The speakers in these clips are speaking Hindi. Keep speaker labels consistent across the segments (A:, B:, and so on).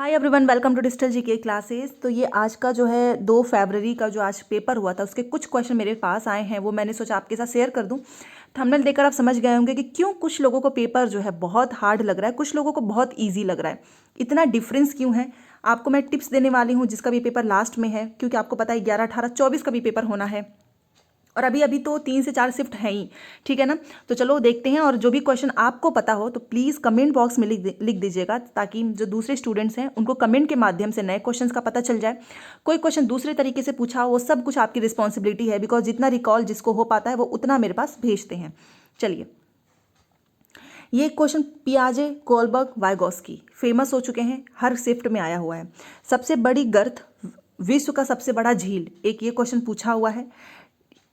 A: Hi everyone, welcome to digital GK classes. तो ये आज का जो है 2 फरवरी का जो आज पेपर हुआ था उसके कुछ क्वेश्चन मेरे पास आए हैं, वो मैंने सोचा आपके साथ शेयर कर दूं। थंबनेल देखकर आप समझ गए होंगे कि क्यों कुछ लोगों को पेपर जो है बहुत हार्ड लग रहा है, कुछ लोगों को बहुत ईजी लग रहा है। इतना डिफरेंस क्यों है, आपको मैं टिप्स देने वाली हूँ, जिसका भी पेपर लास्ट में है, क्योंकि आपको पता है 11, 18, 24 का भी पेपर होना है और अभी अभी तो 3 से 4 शिफ्ट हैं ही, ठीक है ना। तो चलो देखते हैं, और जो भी क्वेश्चन आपको पता हो तो प्लीज़ कमेंट बॉक्स में लिख दीजिएगा, ताकि जो दूसरे स्टूडेंट्स हैं उनको कमेंट के माध्यम से नए क्वेश्चंस का पता चल जाए। कोई क्वेश्चन दूसरे तरीके से पूछा हो, वो सब कुछ आपकी रिस्पॉन्सिबिलिटी है, बिकॉज जितना रिकॉल जिसको हो पाता है वो उतना मेरे पास भेजते हैं। चलिए, ये क्वेश्चन पियाजे, कोलबर्ग, वाइगोस्की फेमस हो चुके हैं, हर शिफ्ट में आया हुआ है। सबसे बड़ी गर्त, विश्व का सबसे बड़ा झील, एक ये क्वेश्चन पूछा हुआ है।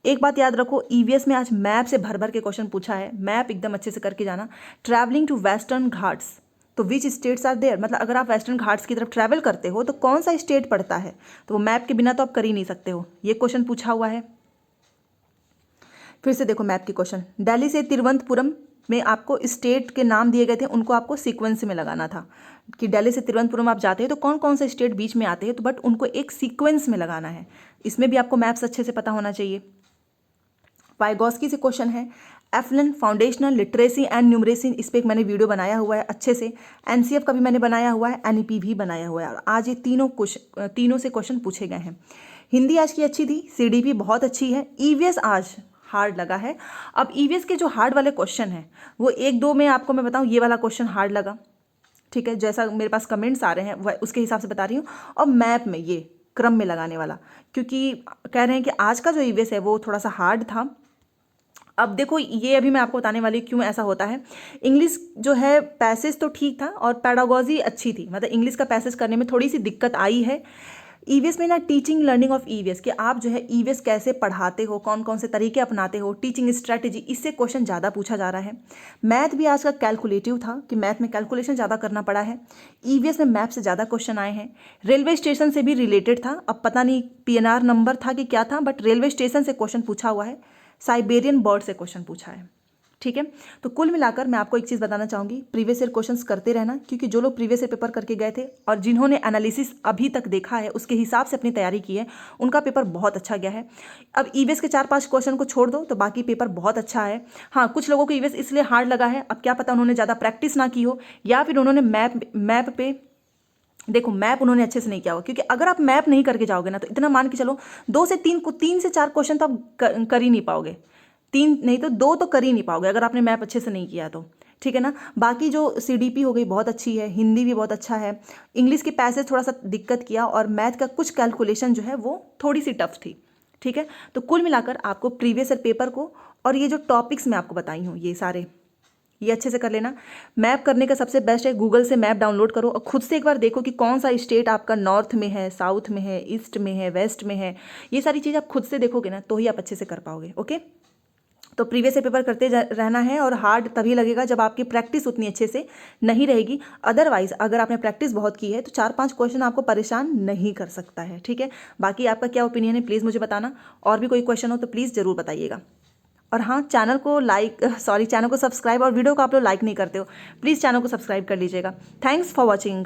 A: एक बात याद रखो, ईवीएस में आज मैप से भर भर के क्वेश्चन पूछा है, मैप एकदम अच्छे से करके जाना। ट्रैवलिंग टू वेस्टर्न घाट्स, तो विच स्टेट्स आर देयर, मतलब अगर आप वेस्टर्न घाट्स की तरफ ट्रैवल करते हो तो कौन सा स्टेट पड़ता है, तो वो मैप के बिना तो आप कर ही नहीं सकते हो। ये क्वेश्चन पूछा हुआ है। फिर से देखो मैप के क्वेश्चन, दिल्ली से तिरुवनंतपुरम में आपको स्टेट के नाम दिए गए थे, उनको आपको सीक्वेंस में लगाना था कि दिल्ली से तिरुवनंतपुरम आप जाते हैं तो कौन कौन से स्टेट बीच में आते हैं, तो बट उनको एक सीक्वेंस में लगाना है। इसमें भी आपको मैप्स अच्छे से पता होना चाहिए। वाइगोस्की से क्वेश्चन है, एफलन फाउंडेशनल लिटरेसी एंड न्यूमरेसी, इस पर एक मैंने वीडियो बनाया हुआ है अच्छे से। एनसीएफ का भी मैंने बनाया हुआ है, एनईपी भी बनाया हुआ है, और आज ये तीनों से क्वेश्चन पूछे गए हैं। हिंदी आज की अच्छी थी, सीडीपी बहुत अच्छी है, ईवीएस आज हार्ड लगा है। अब ईवीएस के जो हार्ड वाले क्वेश्चन हैं वो 1-2 में आपको मैं बताऊँ, ये वाला क्वेश्चन हार्ड लगा, ठीक है, जैसा मेरे पास कमेंट्स आ रहे हैं वह उसके हिसाब से बता रही हूँ। और मैप में ये क्रम में लगाने वाला, क्योंकि कह रहे हैं कि आज का जो ईवीएस है वो थोड़ा सा हार्ड था। अब देखो, ये अभी मैं आपको बताने वाली क्यों ऐसा होता है। इंग्लिश जो है पैसेज तो ठीक था और पैडागोजी अच्छी थी, मतलब इंग्लिश का पैसेज करने में थोड़ी सी दिक्कत आई है ईवीएस में ना। टीचिंग लर्निंग ऑफ ईवीएस, कि आप जो है ईवीएस कैसे पढ़ाते हो, कौन कौन से तरीके अपनाते हो, टीचिंग स्ट्रैटेजी, इससे क्वेश्चन ज़्यादा पूछा जा रहा है। मैथ भी आज का कैलकुलेटिव था, कि मैथ में कैलकुलेशन ज़्यादा करना पड़ा है। ईवीएस में मैथ से ज़्यादा क्वेश्चन आए हैं। रेलवे स्टेशन से भी रिलेटेड था, अब पता नहीं पीएनआर नंबर था कि क्या था, बट रेलवे स्टेशन से क्वेश्चन पूछा हुआ है। साइबेरियन बर्ड से क्वेश्चन पूछा है, ठीक है। तो कुल मिलाकर मैं आपको एक चीज़ बताना चाहूँगी, प्रीवियस ईयर क्वेश्चंस करते रहना, क्योंकि जो लोग प्रीवियस ईयर पेपर करके गए थे और जिन्होंने एनालिसिस अभी तक देखा है उसके हिसाब से अपनी तैयारी की है, उनका पेपर बहुत अच्छा गया है। अब ईवीएस के 4-5 क्वेश्चन को छोड़ दो तो बाकी पेपर बहुत अच्छा है। हाँ, कुछ लोगों को ईवीएस इसलिए हार्ड लगा है, अब क्या पता उन्होंने ज़्यादा प्रैक्टिस ना की हो, या फिर उन्होंने मैप पे देखो, मैप उन्होंने अच्छे से नहीं किया होगा। क्योंकि अगर आप मैप नहीं करके जाओगे ना, तो इतना मान के चलो 3 से 4 क्वेश्चन तो आप कर ही नहीं पाओगे। 3 नहीं तो 2 तो कर ही नहीं पाओगे अगर आपने मैप अच्छे से नहीं किया तो, ठीक है ना। बाकी जो सीडीपी हो गई बहुत अच्छी है, हिंदी भी बहुत अच्छा है, इंग्लिश के पैसेज थोड़ा सा दिक्कत किया, और मैथ का कुछ कैलकुलेशन जो है वो थोड़ी सी टफ थी, ठीक है। तो कुल मिलाकर आपको प्रीवियस ईयर पेपर को और ये जो टॉपिक्स मैं आपको बताई हूँ ये सारे, ये अच्छे से कर लेना। मैप करने का सबसे बेस्ट है, गूगल से मैप डाउनलोड करो और खुद से एक बार देखो कि कौन सा स्टेट आपका नॉर्थ में है, साउथ में है, ईस्ट में है, वेस्ट में है। ये सारी चीज़ आप खुद से देखोगे ना तो ही आप अच्छे से कर पाओगे, ओके। तो प्रीवियस से पेपर करते रहना है, और हार्ड तभी लगेगा जब आपकी प्रैक्टिस उतनी अच्छे से नहीं रहेगी। अदरवाइज अगर आपने प्रैक्टिस बहुत की है तो 4-5 क्वेश्चन आपको परेशान नहीं कर सकता है, ठीक है। बाकी आपका क्या ओपिनियन है प्लीज़ मुझे बताना, और भी कोई क्वेश्चन हो तो प्लीज़ ज़रूर बताइएगा। और हाँ, चैनल को सब्सक्राइब, और वीडियो को आप लोग लाइक नहीं करते हो, प्लीज़ चैनल को सब्सक्राइब कर लीजिएगा। Thanks for watching.